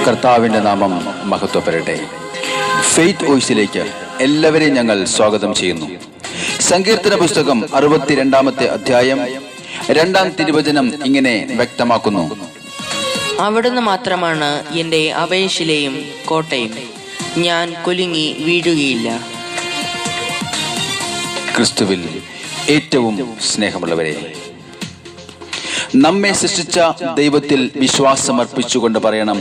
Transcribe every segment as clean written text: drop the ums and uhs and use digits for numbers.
കർത്താവിൻ്റെ നാമം മഹത്വപ്പെടട്ടെ. ഫെയ്ത്ത് വോയിസിലേക്ക് എല്ലാവരെയും ഞങ്ങൾ സ്വാഗതം ചെയ്യുന്നു. സങ്കീർത്തന പുസ്തകം 62-ാമത്തെ അധ്യായം 2-ാം തിരുവചനം ഇങ്ങനെ വ്യക്തമാക്കുന്നു: അവിടുന്ന് മാത്രമാണ് എൻ്റെ അഭയശിലയും കോട്ടയും, ഞാൻ കുലുങ്ങി വീഴുകയില്ല. ക്രിസ്തുവിൽ ഏറ്റവും സ്നേഹമുള്ളവരെ, നമ്മെ സൃഷ്ടിച്ച ദൈവത്തിൽ വിശ്വാസമർപ്പിച്ചുകൊണ്ട് പറയണം,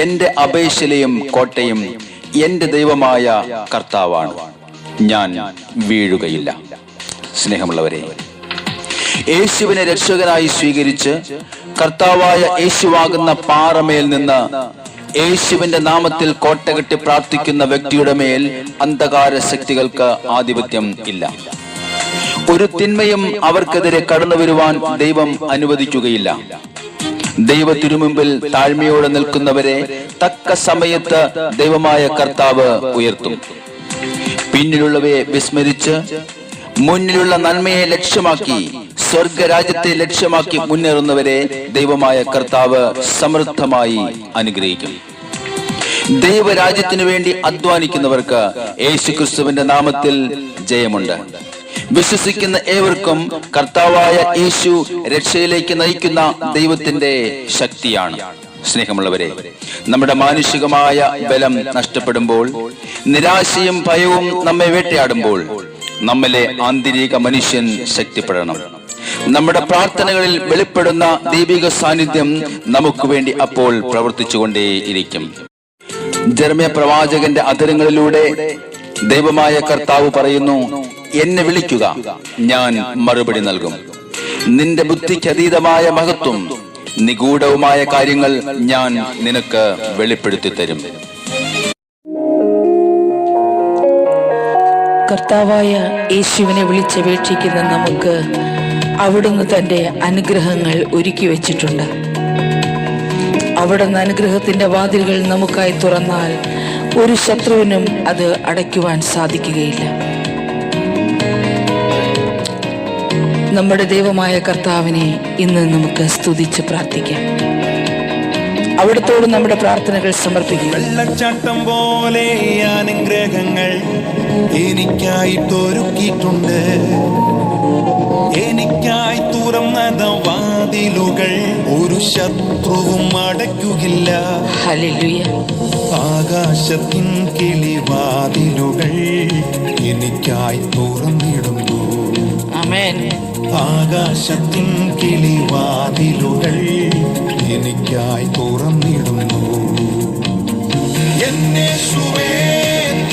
എൻ്റെ അഭയശിലയും കോട്ടയും എൻ്റെ ദൈവമായ കർത്താവാണ്, ഞാൻ വീഴുകയില്ല. സ്നേഹമുള്ളവരെ, യേശുവിനെ രക്ഷകനായി സ്വീകരിച്ച് കർത്താവായ യേശുവാകുന്ന പാറമേൽ നിന്ന് യേശുവിന്റെ നാമത്തിൽ കോട്ട കെട്ടി പ്രാർത്ഥിക്കുന്ന വ്യക്തിയുടെ മേൽ അന്ധകാര ശക്തികൾക്ക് ആധിപത്യം ഇല്ല. ഒരു തിന്മയും അവർക്കെതിരെ കടന്നു വരുവാൻ ദൈവം അനുവദിക്കുകയില്ല. ദൈവ തിരുമുമ്പിൽ താഴ്മയോടെ നിൽക്കുന്നവരെ തക്ക സമയത്ത് ദൈവമായ കർത്താവ് ഉയർത്തും. പിന്നിലുള്ളവയെ വിസ്മരിച്ച് മുന്നിലുള്ള നന്മയെ ലക്ഷ്യമാക്കി സ്വർഗരാജ്യത്തെ ലക്ഷ്യമാക്കി മുന്നേറുന്നവരെ ദൈവമായ കർത്താവ് സമൃദ്ധമായി അനുഗ്രഹിക്കും. ദൈവരാജ്യത്തിനു വേണ്ടി അധ്വാനിക്കുന്നവർക്ക് യേശുക്രിസ്തുവിന്റെ നാമത്തിൽ ജയമുണ്ട്. വിശ്വസിക്കുന്ന ഏവർക്കും കർത്താവായ യേശു രക്ഷയിലേക്ക് നയിക്കുന്ന ദൈവത്തിന്റെ ശക്തിയാണ്. സ്നേഹമുള്ളവരെ, നമ്മുടെ മാനുഷികമായ ബലം നഷ്ടപ്പെടുമ്പോൾ, നിരാശയും ഭയവും നമ്മെ വേട്ടയാടുമ്പോൾ, നമ്മിലെ ആന്തരിക മനുഷ്യൻ ശക്തിപ്പെടണം. നമ്മുടെ പ്രാർത്ഥനകളിൽ വെളിപ്പെടുന്ന ദൈവിക സാന്നിധ്യം നമുക്ക് വേണ്ടി അപ്പോൾ പ്രവർത്തിച്ചുകൊണ്ടേയിരിക്കും. ജെറമ്യ പ്രവാചകന്റെ അധരങ്ങളിലൂടെ ദൈവമായ കർത്താവ് പറയുന്നു: എന്നെ വിളിക്കുക, ഞാൻ മറുപടി നൽകും. നിന്റെ ബുദ്ധിക്ക് അതീതമായ മഹത്വം, നിഗൂഢവുമായ കാര്യങ്ങൾ ഞാൻ നിനക്ക് വെളിപ്പെടുത്തി തരും. കർത്താവായ യേശുവിനെ വിളിച്ചപേക്ഷിക്കുന്ന നമുക്ക് അവിടുന്ന് തന്റെ അനുഗ്രഹങ്ങൾ ഒരുക്കി വെച്ചിട്ടുണ്ട്. അവിടുന്ന് അനുഗ്രഹത്തിന്റെ വാതിലുകൾ നമുക്കായി തുറന്നാൽ ഒരു ശത്രുവിനും അത് അടയ്ക്കുവാൻ സാധിക്കുകയില്ല. നമ്മുടെ ദൈവമായ കർത്താവിനെ ഇന്ന് നമുക്ക് സ്തുതിച്ച് പ്രാർത്ഥിക്കാം. അവിടത്തോട് നമ്മുടെ പ്രാർത്ഥനകൾ സമർപ്പിക്കുക. വെള്ളച്ചാട്ടം പോലെ അനുഗ്രഹങ്ങൾ എനിക്കായി ഒരുക്കിയിട്ടുണ്ട്. എനിക്കായി തുറന്ന വാതിലുകൾ ഒരു ശത്രുവും അടയ്ക്കുകയില്ല. ഹല്ലേലൂയ. ആകാശത്തിൻ കിളിവാതിലുകൾ എനിക്കായി തുറന്നിടുന്നു. ആമേൻ. ആകാശത്തിൻ കിളിവാതിലുകൾ എനിക്കായി തുറന്നിടുന്നു. യേശുവേ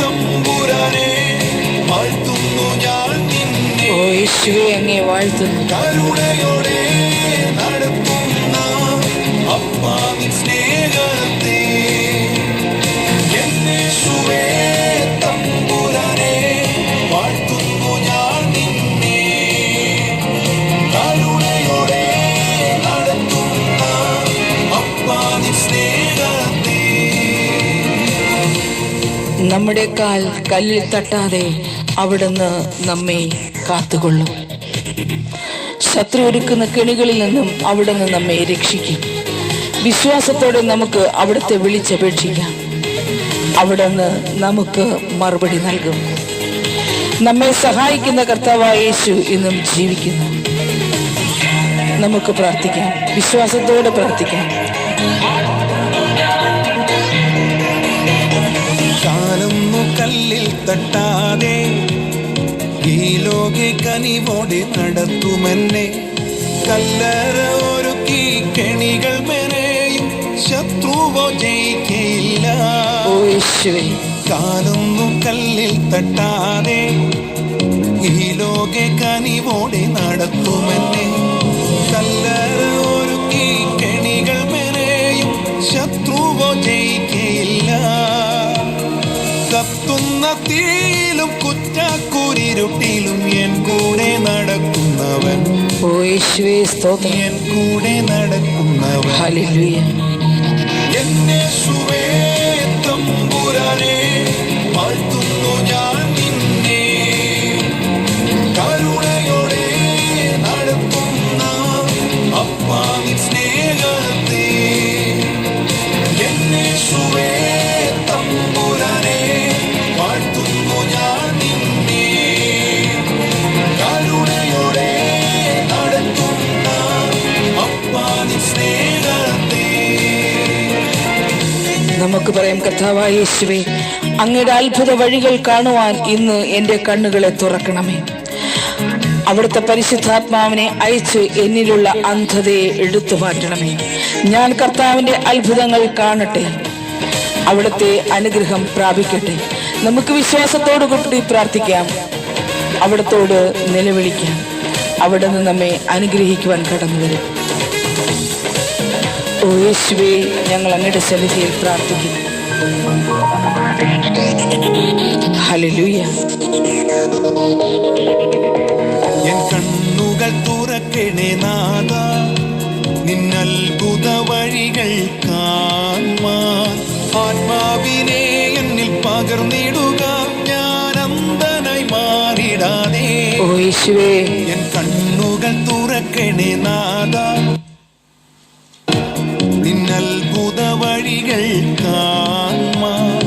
തമ്പുരാനെ വാഴ്ത്തുന്നു ഞാൻ നിന്നെ. ഓ യേശുവേ, അങ്ങേ വാഴ്ത്തുന്നു. കരുണയോടെ നടത്തുന്ന അപ്പാ നിൻ സ്നേഹത്തെ. യേശുവേ തമ്പുരാനെ വാഴ്ത്തുന്നു ഞാൻ നിന്നെ. കരുണയോടെ നടത്തുന്ന അപ്പാ നിൻ സ്നേഹത്തെ. നമ്മുടെ കാൽ കല്ലിൽ തട്ടാതെ അവിടുന്ന് നമ്മെ കാത്തുകൊള്ളും. ശത്രു ഒരുക്കുന്ന കെണികളിൽ നിന്നും അവിടുന്ന് നമ്മെ രക്ഷിക്കും. വിശ്വാസത്തോടെ നമുക്ക് അവിടുത്തെ വിളിച്ചപേക്ഷിക്കാം. അവിടുന്ന് നമുക്ക് മറുപടി നൽകും. നമ്മെ സഹായിക്കുന്ന കർത്താവായ യേശു ഇന്നും ജീവിക്കുന്നു. നമുക്ക് പ്രാർത്ഥിക്കാം, വിശ്വാസത്തോടെ പ്രാർത്ഥിക്കാം. കാലൊന്നു കല്ലിൽ തട്ടാതെ ഈ ലോകെ കനിവോടെ നടത്തുമെന്നെ. കല്ലറ ഒരുക്കി കെണികൾ മെനയും ശത്രുവോ ജയിക്കയില്ല. കാലൊന്നു കല്ലിൽ തട്ടാതെ ഈ ലോകെ കനിവോടെ നടത്തുമെന്നെ. കല്ലറ ഒരുക്കി കെണികൾ മെനയും ശത്രുവോ ജയിക്കയില്ല. കത്തുന്ന തീയിലും കുറ്റാക്കൂരിരുട്ടിലും എൻ കൂടെ നടക്കുന്നവൻ. എൻ കൂടെ നടക്കുന്നവൻ. ഹല്ലേലൂയ. യേശുവേ തമ്പുരാനെ വാഴ്ത്തുന്നു ഞാൻ നിന്നെ. കരുണയോടെ നടത്തുന്ന അപ്പാ നിൻ സ്നേഹത്തെ. യേശു നമുക്ക് പറയാം, കർത്താവായ യേശുവേ, അങ്ങയുടെ അത്ഭുത വഴികൾ കാണുവാൻ ഇന്ന് എൻ്റെ കണ്ണുകളെ തുറക്കണമേ. അവിടുത്തെ പരിശുദ്ധാത്മാവിനെ അയച്ച് എന്നിലുള്ള അന്ധതയെ എടുത്തു മാറ്റണമേ. ഞാൻ കർത്താവിൻ്റെ അത്ഭുതങ്ങൾ കാണട്ടെ, അവിടുത്തെ അനുഗ്രഹം പ്രാപിക്കട്ടെ. നമുക്ക് വിശ്വാസത്തോടു കൂടി പ്രാർത്ഥിക്കാം, അവിടത്തോട് നിലവിളിക്കാം. അവിടുന്ന് നമ്മെ അനുഗ്രഹിക്കുവാൻ കടന്നു വരും. ഓ യേശുവേ, ഞങ്ങൾ അങ്ങയുടെ സന്നിധിയിൽ പ്രാർത്ഥിക്കുന്നു. ഹല്ലേലൂയ. എൻ കണ്ണുകൾ തുറക്കണേ നാഥ, നിന്നത്ഭുത വഴികൾ കാണാൻ. ആത്മാവിനെ എന്നിൽ പകർന്നിടുക, ഞാൻ അന്ധനായി മാറിടാതെ. ഓ യേശുവേ, എൻ കണ്ണുകൾ തുറക്കണേ നാഥ, നിന്നത്ഭുത വഴികൾ കാണാൻ.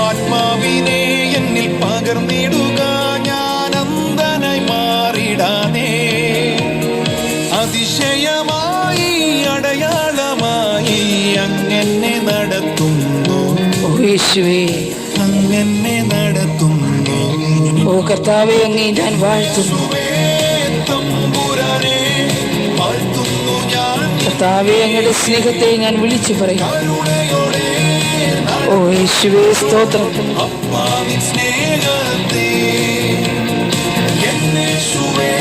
ആത്മാവിനെ എന്നിൽ പകർന്നിടുക, ഞാൻ അന്ധനായി മാറിടാതെ. അതിശയമായി അടയാളമായി അങ്ങനെ നടത്തുന്നു. ഓ യേശുവേ, അങ്ങനെ നടത്തുന്നു. ഓ കർത്താവേ, അങ്ങേ ഞാൻ വാഴ്ത്തുന്നു. തമ്പുരാനെ വാഴ്ത്തുന്നു ഞാൻ. കർത്താവേ, അങ്ങയുടെ സ്നേഹത്തെ ഞാൻ വിളിച്ചു പറയും. കരുണയോടെ ഓ യേശുവേ, സ്തോത്രം. അപ്പാവിൻ സ്നേഹത്തെ യേശുവേ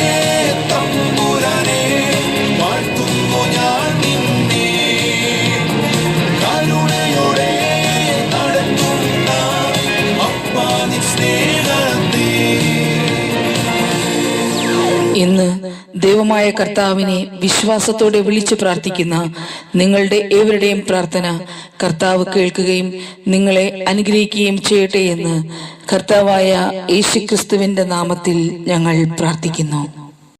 തമ്പുരാനെ വാഴ്ത്തുന്നു ഞാൻ നിന്നെ. കരുണയോടെ നടത്തുന്ന അപ്പാവിൻ സ്നേഹത്തെ. ഇന്ന് ദൈവമായ കർത്താവിനെ വിശ്വാസത്തോടെ വിളിച്ചു പ്രാർത്ഥിക്കുന്ന നിങ്ങളുടെ ഏവരുടെയും പ്രാർത്ഥന കർത്താവ് കേൾക്കുകയും നിങ്ങളെ അനുഗ്രഹിക്കുകയും ചെയ്യട്ടെ എന്ന് കർത്താവായ യേശുക്രിസ്തുവിന്റെ നാമത്തിൽ ഞങ്ങൾ പ്രാർത്ഥിക്കുന്നു.